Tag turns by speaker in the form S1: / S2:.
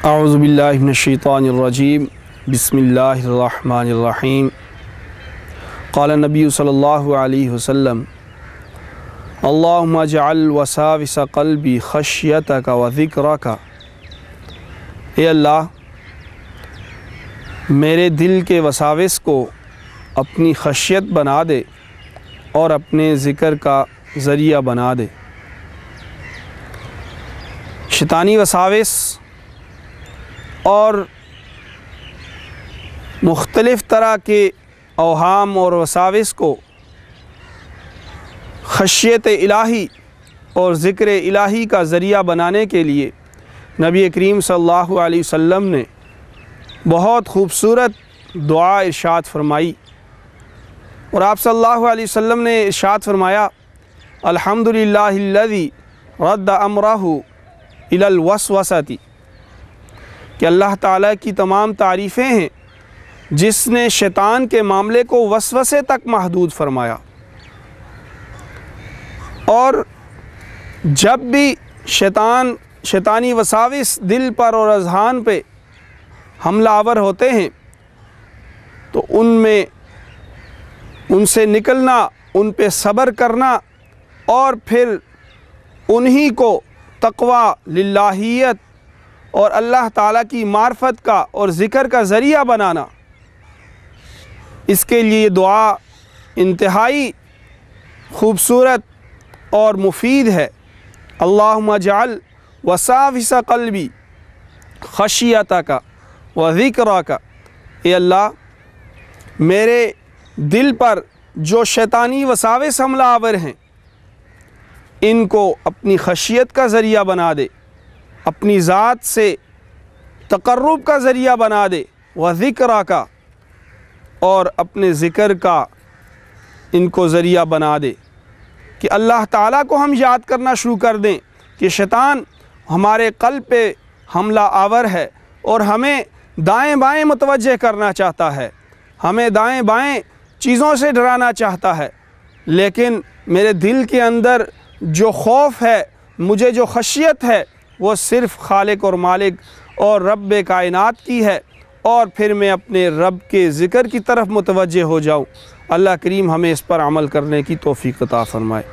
S1: اعوذ باللہ من الشیطان الرجیم بسم اللہ الرحمن الرحیم قال النبی صلی اللہ علیہ وسلم اللہم اجعل وساوس قلبی خشیتک و ذکرک۔ اے اللہ میرے دل کے وساوس کو اپنی خشیت بنا دے اور اپنے ذکر کا ذریعہ بنا دے۔ شیطانی وساوس اور مختلف طرح کے اوہام اور وساوس کو خشیت الہی اور ذکر الہی کا ذریعہ بنانے کے لیے نبی کریم صلی اللہ علیہ وسلم نے بہت خوبصورت دعا ارشاد فرمائی، اور آپ صلی اللہ علیہ وسلم نے ارشاد فرمایا الحمدللہ الذی رد امرہ الی الوسوسۃ، کہ اللہ تعالیٰ کی تمام تعریفیں ہیں جس نے شیطان کے معاملے کو وسوسے تک محدود فرمایا۔ اور جب بھی شیطانی وساوس دل پر اور اذہان پہ حملہ آور ہوتے ہیں تو ان سے نکلنا، ان پہ صبر کرنا، اور پھر انہی کو تقوی، للہیت اور اللہ تعالیٰ کی معرفت کا اور ذکر کا ذریعہ بنانا، اس کے لیے یہ دعا انتہائی خوبصورت اور مفید ہے۔ اللہم اجعل وساوس قلبی خشیتک و ذکرک۔ اے اللہ میرے دل پر جو شیطانی وساوس حملہ آور ہیں ان کو اپنی خشیت کا ذریعہ بنا دے، اپنی ذات سے تقرب کا ذریعہ بنا دے، و ذکرک، اور اپنے ذکر کا ان کو ذریعہ بنا دے کہ اللہ تعالیٰ کو ہم یاد کرنا شروع کر دیں کہ شیطان ہمارے قلب پہ حملہ آور ہے اور ہمیں دائیں بائیں متوجہ کرنا چاہتا ہے، ہمیں دائیں بائیں چیزوں سے ڈرانا چاہتا ہے، لیکن میرے دل کے اندر جو خوف ہے، مجھے جو خشیت ہے، وہ صرف خالق اور مالک اور رب کائنات کی ہے، اور پھر میں اپنے رب کے ذکر کی طرف متوجہ ہو جاؤں۔ اللہ کریم ہمیں اس پر عمل کرنے کی توفیق عطا فرمائے۔